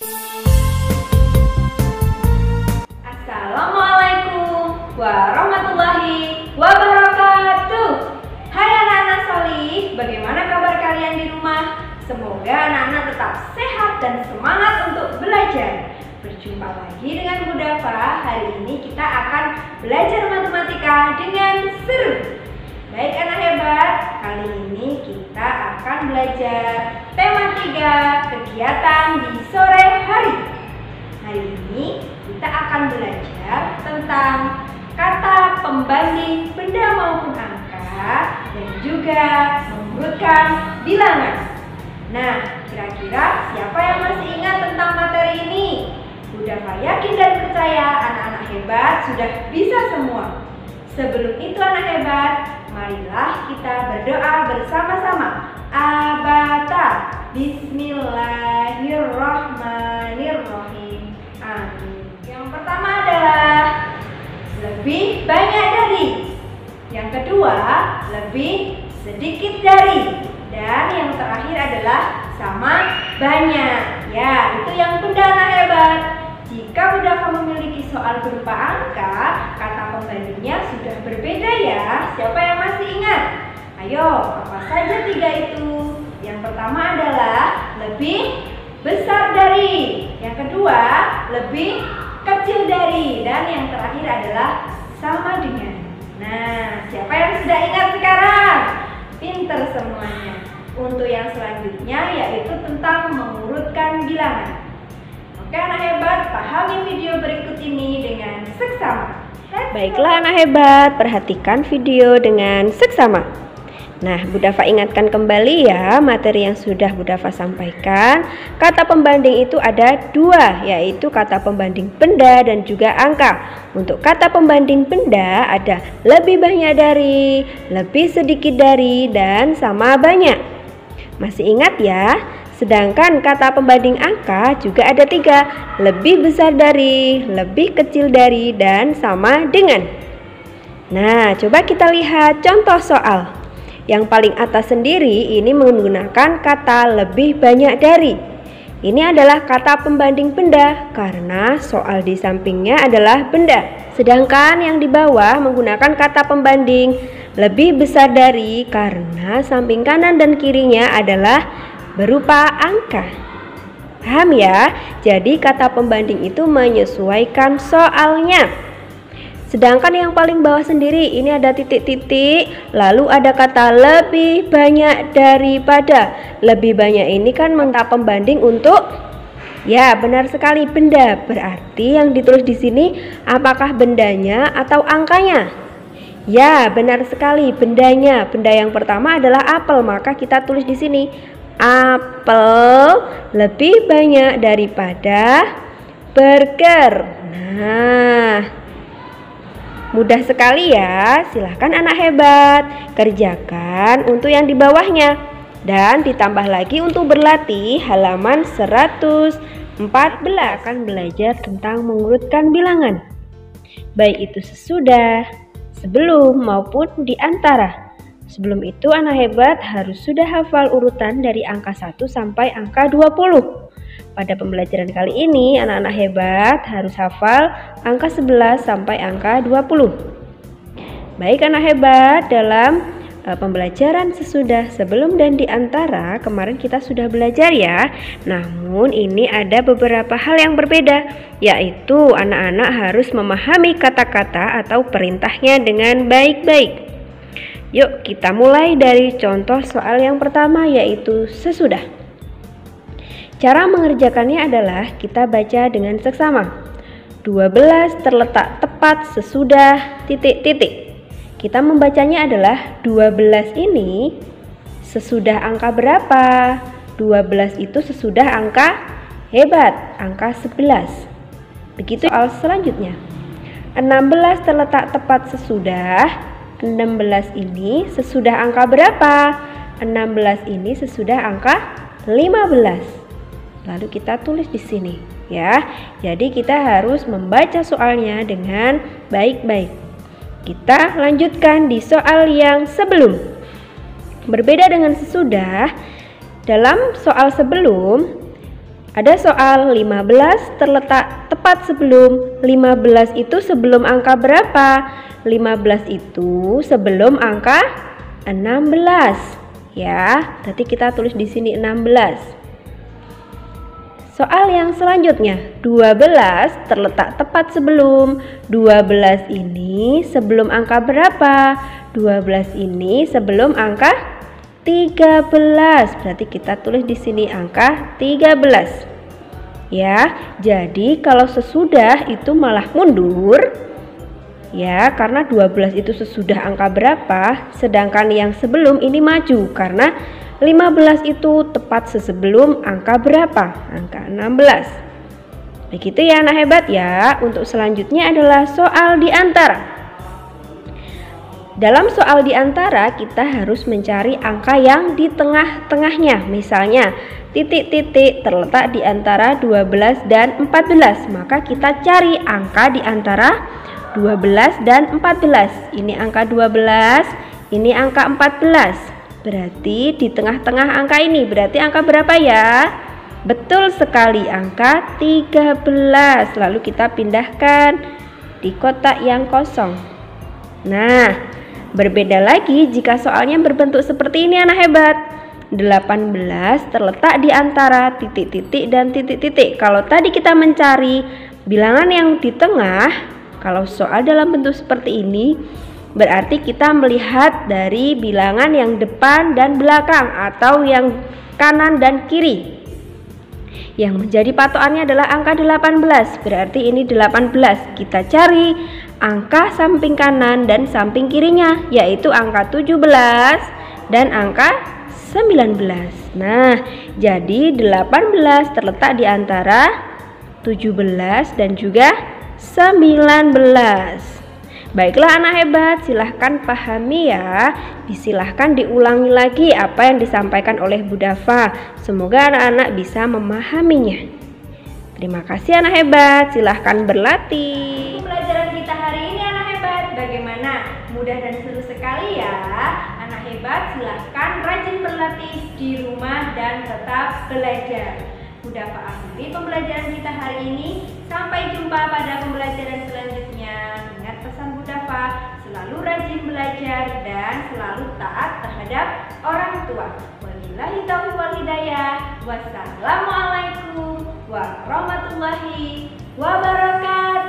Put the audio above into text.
Assalamualaikum warahmatullahi wabarakatuh. Hai anak-anak solih, bagaimana kabar kalian di rumah? Semoga anak-anak tetap sehat dan semangat untuk belajar. Berjumpa lagi dengan Bu Dafa. Hari ini kita akan belajar matematika dengan seru. Baik anak hebat, kali ini kita akan belajar tema 3, kegiatan di sore hari. Hari ini kita akan belajar tentang kata pembanding benda maupun angka dan juga mengurutkan bilangan. Nah, kira-kira siapa yang masih ingat tentang materi ini? Bu Dafa yakin dan percaya anak-anak hebat sudah bisa semua. Sebelum itu anak hebat, marilah kita berdoa bersama-sama. Abata, Bismillahirrahmanirrahim. Amin. Yang pertama adalah lebih banyak dari. Yang kedua, lebih sedikit dari. Dan yang terakhir adalah sama banyak. Ya, itu yang benda anak hebat. Jika Bu Dafa memiliki soal berupa angka, kata pembandingnya sudah berbeda ya. Siapa yang masih ingat? Ayo, apa saja 3 itu? Yang pertama adalah lebih besar dari. Yang kedua, lebih kecil dari. Dan yang terakhir adalah sama dengan. Nah, siapa yang sudah ingat sekarang? Pinter semuanya. Untuk yang selanjutnya yaitu tentang mengurutkan bilangan. Oke anak hebat, pahami video berikut ini dengan seksama. Baiklah anak hebat, perhatikan video dengan seksama. Nah, Bu Dafa ingatkan kembali ya materi yang sudah Bu Dafa sampaikan. Kata pembanding itu ada 2, yaitu kata pembanding benda dan juga angka. Untuk kata pembanding benda ada lebih banyak dari, lebih sedikit dari, dan sama banyak. Masih ingat ya? Sedangkan kata pembanding angka juga ada 3, lebih besar dari, lebih kecil dari, dan sama dengan. Nah, coba kita lihat contoh soal. Yang paling atas sendiri ini menggunakan kata lebih banyak dari. Ini adalah kata pembanding benda karena soal di sampingnya adalah benda. Sedangkan yang di bawah menggunakan kata pembanding lebih besar dari karena samping kanan dan kirinya adalah berupa angka. Paham ya? Jadi kata pembanding itu menyesuaikan soalnya. Sedangkan yang paling bawah sendiri ini ada titik-titik, lalu ada kata lebih banyak daripada. Lebih banyak ini kan kata pembanding untuk, ya benar sekali, benda. Berarti yang ditulis di sini apakah bendanya atau angkanya? Ya benar sekali, bendanya. Benda yang pertama adalah apel, maka kita tulis di sini apel lebih banyak daripada burger. Nah, mudah sekali ya. Silahkan anak hebat kerjakan untuk yang di bawahnya. Dan ditambah lagi untuk berlatih halaman 114 akan belajar tentang mengurutkan bilangan. Baik itu sesudah, sebelum maupun di antara. Sebelum itu anak hebat harus sudah hafal urutan dari angka 1 sampai angka 20. Pada pembelajaran kali ini anak-anak hebat harus hafal angka 11 sampai angka 20. Baik anak hebat, dalam pembelajaran sesudah, sebelum, dan di antara kemarin kita sudah belajar ya. Namun ini ada beberapa hal yang berbeda, yaitu anak-anak harus memahami kata-kata atau perintahnya dengan baik-baik. Yuk kita mulai dari contoh soal yang pertama, yaitu sesudah. Cara mengerjakannya adalah kita baca dengan seksama. 12 terletak tepat sesudah titik-titik. Kita membacanya adalah 12 ini sesudah angka berapa? 12 itu sesudah angka hebat, angka 11. Begitu soal selanjutnya. 16 terletak tepat sesudah 16 ini sesudah angka berapa? 16 ini sesudah angka 15. Lalu kita tulis di sini ya. Jadi kita harus membaca soalnya dengan baik-baik. Kita lanjutkan di soal yang sebelum. Berbeda dengan sesudah, dalam soal sebelum Ada soal 15 terletak tepat sebelum 15 itu sebelum angka berapa? 15 itu sebelum angka 16. Ya, berarti kita tulis di sini 16. Soal yang selanjutnya, 12 terletak tepat sebelum 12 ini sebelum angka berapa? 12 ini sebelum angka 13. Berarti kita tulis di sini angka 13. Ya, jadi kalau sesudah itu malah mundur. Ya, karena 12 itu sesudah angka berapa, sedangkan yang sebelum ini maju karena 15 itu tepat sebelum angka berapa? Angka 16. Begitu ya anak hebat ya. Untuk selanjutnya adalah soal diantara. Dalam soal diantara kita harus mencari angka yang di tengah-tengahnya. Misalnya titik-titik terletak di antara 12 dan 14. Maka kita cari angka di antara 12 dan 14. Ini angka 12, ini angka 14. Berarti di tengah-tengah angka ini berarti angka berapa ya? Betul sekali, angka 13. Lalu kita pindahkan di kotak yang kosong. Nah, berbeda lagi jika soalnya berbentuk seperti ini anak hebat. 18 terletak di antara titik-titik dan titik-titik. Kalau tadi kita mencari bilangan yang di tengah, kalau soal dalam bentuk seperti ini berarti kita melihat dari bilangan yang depan dan belakang atau yang kanan dan kiri. Yang menjadi patokannya adalah angka 18. Berarti ini 18. Kita cari angka samping kanan dan samping kirinya, yaitu angka 17 dan angka 19. Nah, jadi 18 terletak di antara 17 dan juga 19. Baiklah anak hebat, silahkan pahami ya. Silahkan diulangi lagi apa yang disampaikan oleh Bu Dafa. Semoga anak-anak bisa memahaminya. Terima kasih anak hebat, silahkan berlatih. Pelajaran kita hari ini anak hebat, bagaimana? Mudah dan seru sekali ya. Anak hebat, silahkan rajin berlatih di rumah dan tetap belajar. Bu Dafa akhiri pembelajaran kita hari ini. Sampai jumpa pada pembelajaran selanjutnya. Ingat pesan Bu Dafa, selalu rajin belajar dan selalu taat terhadap orang tua. Wabillahi taufiq wal hidayah. Wassalamualaikum warahmatullahi wabarakatuh.